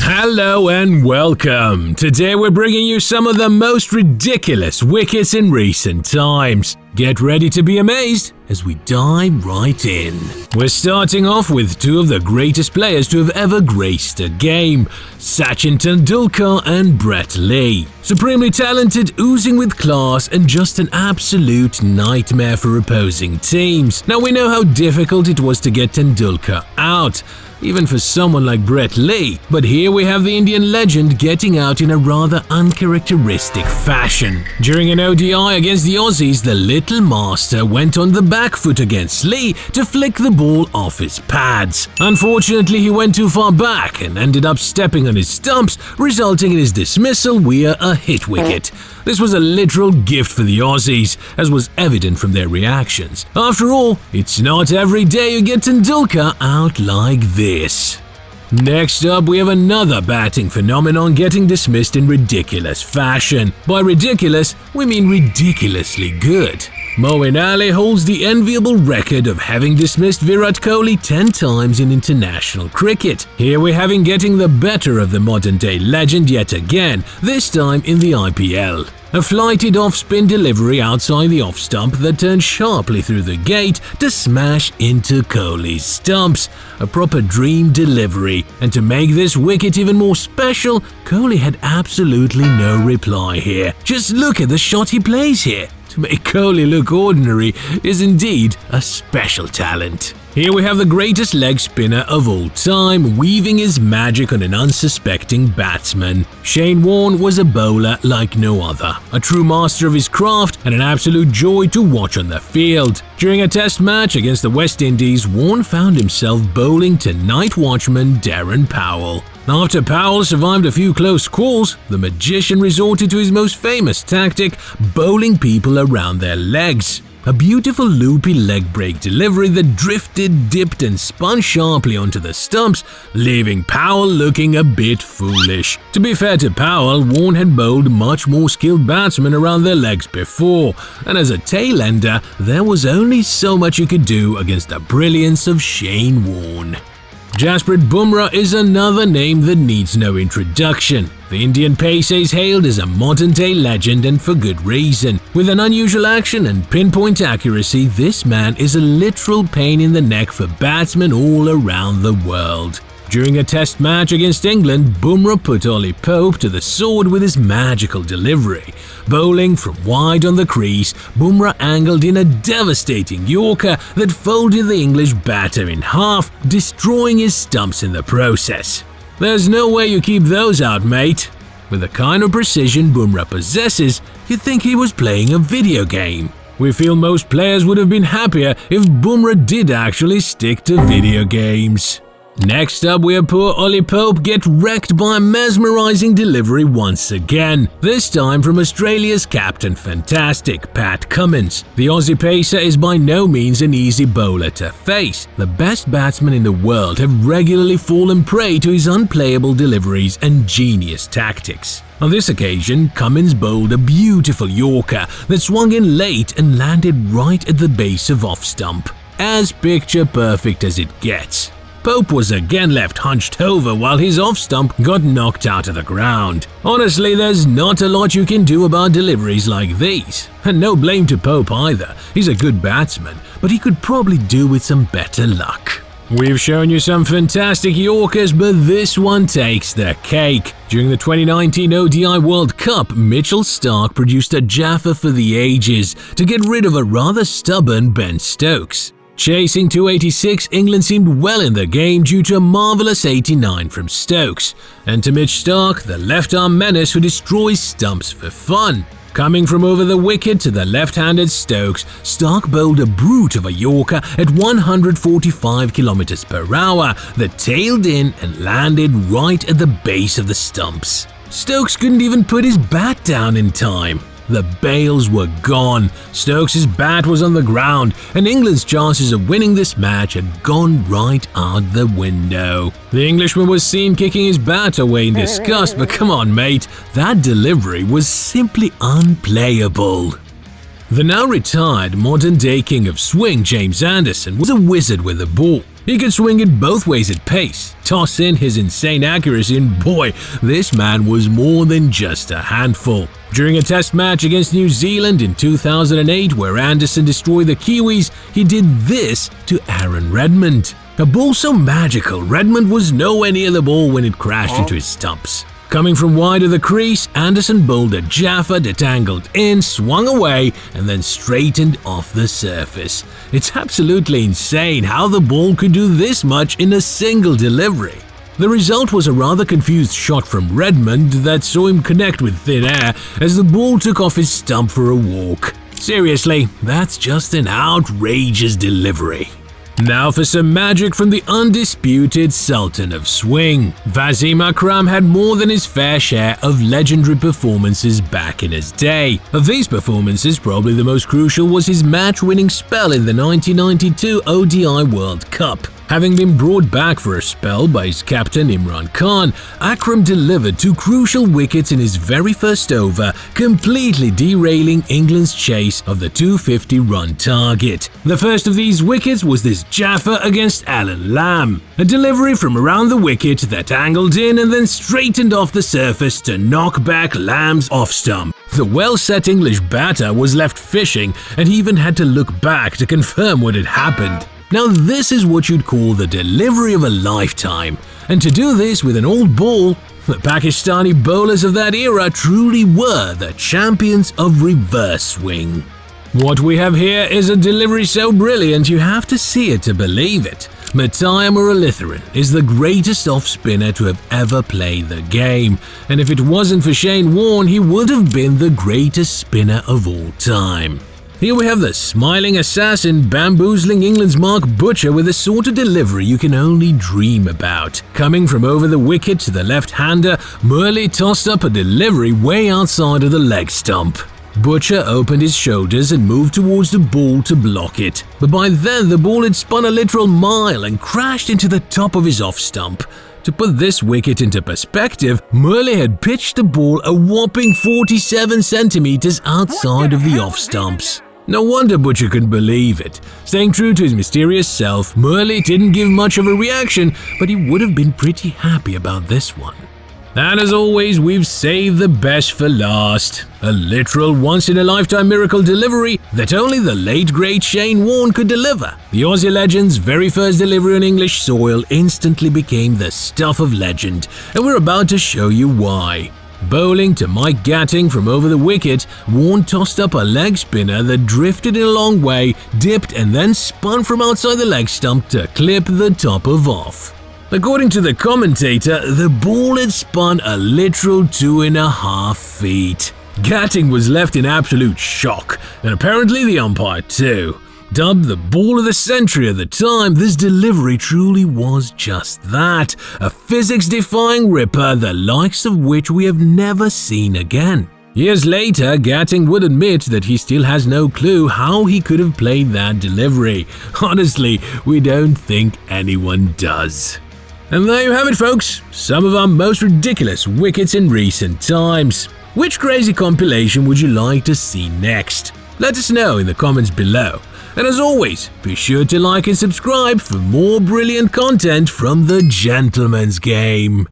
Hello and welcome. Today we're bringing you some of the most ridiculous wickets in recent times. Get ready to be amazed as we dive right in. We're starting off with two of the greatest players to have ever graced a game, Sachin Tendulkar and Brett Lee. Supremely talented, oozing with class, and just an absolute nightmare for opposing teams. Now we know how difficult it was to get Tendulkar out, even for someone like Brett Lee, but here we have the Indian legend getting out in a rather uncharacteristic fashion. During an ODI against the Aussies, the little master went on the back foot against Lee to flick the ball off his pads. Unfortunately, he went too far back and ended up stepping on his stumps, resulting in his dismissal via a hit wicket. This was a literal gift for the Aussies, as was evident from their reactions. After all, it's not every day you get Tendulkar out like this. Next up, we have another batting phenomenon getting dismissed in ridiculous fashion. By ridiculous, we mean ridiculously good. Moali holds the enviable record of having dismissed Virat Kohli 10 times in international cricket. Here we have him getting the better of the modern-day legend yet again, this time in the IPL. A flighted off-spin delivery outside the off-stump that turned sharply through the gate to smash into Kohli's stumps. A proper dream delivery, and to make this wicket even more special, Kohli had absolutely no reply here. Just look at the shot he plays here. To make Kohli look ordinary is indeed a special talent. Here we have the greatest leg spinner of all time, weaving his magic on an unsuspecting batsman. Shane Warne was a bowler like no other, a true master of his craft and an absolute joy to watch on the field. During a test match against the West Indies, Warne found himself bowling to night watchman Darren Powell. After Powell survived a few close calls, the magician resorted to his most famous tactic, bowling people around their legs. A beautiful loopy leg break delivery that drifted, dipped and spun sharply onto the stumps, leaving Powell looking a bit foolish. To be fair to Powell, Warne had bowled much more skilled batsmen around their legs before, and as a tail-ender, there was only so much you could do against the brilliance of Shane Warne. Bumra is another name that needs no introduction. The Indian pacer is hailed as a modern-day legend, and for good reason. With an unusual action and pinpoint accuracy, this man is a literal pain in the neck for batsmen all around the world. During a test match against England, Bumra put Ollie Pope to the sword with his magical delivery. Bowling from wide on the crease, Bumra angled in a devastating Yorker that folded the English batter in half, destroying his stumps in the process. There's no way you keep those out, mate. With the kind of precision Bumra possesses, you'd think he was playing a video game. We feel most players would have been happier if Bumra did actually stick to video games. Next up, we have poor Ollie Pope get wrecked by a mesmerizing delivery once again, this time from Australia's Captain Fantastic, Pat Cummins. The Aussie pacer is by no means an easy bowler to face. The best batsmen in the world have regularly fallen prey to his unplayable deliveries and genius tactics. On this occasion, Cummins bowled a beautiful Yorker that swung in late and landed right at the base of off-stump. As picture perfect as it gets. Pope was again left hunched over while his off-stump got knocked out of the ground. Honestly, there's not a lot you can do about deliveries like these. And no blame to Pope either. He's a good batsman, but he could probably do with some better luck. We've shown you some fantastic Yorkers, but this one takes the cake. During the 2019 ODI World Cup, Mitchell Starc produced a Jaffa for the ages to get rid of a rather stubborn Ben Stokes. Chasing 286, England seemed well in the game due to a marvellous 89 from Stokes, and to Mitch Starc, the left-arm menace who destroys stumps for fun. Coming from over the wicket to the left-handed Stokes, Starc bowled a brute of a Yorker at 145 km/h that tailed in and landed right at the base of the stumps. Stokes couldn't even put his bat down in time. The bails were gone, Stokes' bat was on the ground, and England's chances of winning this match had gone right out the window. The Englishman was seen kicking his bat away in disgust, but come on mate, that delivery was simply unplayable. The now retired modern-day king of swing, James Anderson, was a wizard with the ball. He could swing it both ways at pace, toss in his insane accuracy, and boy, this man was more than just a handful. During a test match against New Zealand in 2008 where Anderson destroyed the Kiwis, he did this to Aaron Redmond. A ball so magical, Redmond was nowhere near the ball when it crashed into his stumps. Coming from wide of the crease, Anderson bowled a jaffa that angled in, swung away, and then straightened off the surface. It's absolutely insane how the ball could do this much in a single delivery. The result was a rather confused shot from Redmond that saw him connect with thin air as the ball took off his stump for a walk. Seriously, that's just an outrageous delivery. Now for some magic from the undisputed Sultan of Swing. Wasim Akram had more than his fair share of legendary performances back in his day. Of these performances, probably the most crucial was his match-winning spell in the 1992 ODI World Cup. Having been brought back for a spell by his captain Imran Khan, Akram delivered 2 crucial wickets in his very first over, completely derailing England's chase of the 250-run target. The first of these wickets was this jaffa against Alan Lamb, a delivery from around the wicket that angled in and then straightened off the surface to knock back Lamb's off-stump. The well-set English batter was left fishing, and he even had to look back to confirm what had happened. Now this is what you'd call the delivery of a lifetime, and to do this with an old ball, the Pakistani bowlers of that era truly were the champions of reverse swing. What we have here is a delivery so brilliant you have to see it to believe it. Matthias Muralitharan is the greatest off-spinner to have ever played the game, and if it wasn't for Shane Warne, he would have been the greatest spinner of all time. Here we have the smiling assassin bamboozling England's Mark Butcher with a sort of delivery you can only dream about. Coming from over the wicket to the left-hander, Moali tossed up a delivery way outside of the leg stump. Butcher opened his shoulders and moved towards the ball to block it, but by then the ball had spun a literal mile and crashed into the top of his off-stump. To put this wicket into perspective, Moali had pitched the ball a whopping 47 centimeters outside of the off-stumps. No wonder Butcher couldn't believe it. Staying true to his mysterious self, Moali didn't give much of a reaction, but he would have been pretty happy about this one. And as always, we've saved the best for last. A literal once-in-a-lifetime miracle delivery that only the late great Shane Warne could deliver. The Aussie legend's very first delivery on English soil instantly became the stuff of legend, and we're about to show you why. Bowling to Mike Gatting from over the wicket, Warne tossed up a leg spinner that drifted in a long way, dipped and then spun from outside the leg stump to clip the top of off. According to the commentator, the ball had spun a literal 2.5 feet. Gatting was left in absolute shock, and apparently the umpire too. Dubbed the ball of the century at the time, this delivery truly was just that, a physics-defying ripper the likes of which we have never seen again. Years later, Gatting would admit that he still has no clue how he could have played that delivery. Honestly, we don't think anyone does. And there you have it, folks, some of our most ridiculous wickets in recent times. Which crazy compilation would you like to see next? Let us know in the comments below. And as always, be sure to like and subscribe for more brilliant content from the gentleman's game.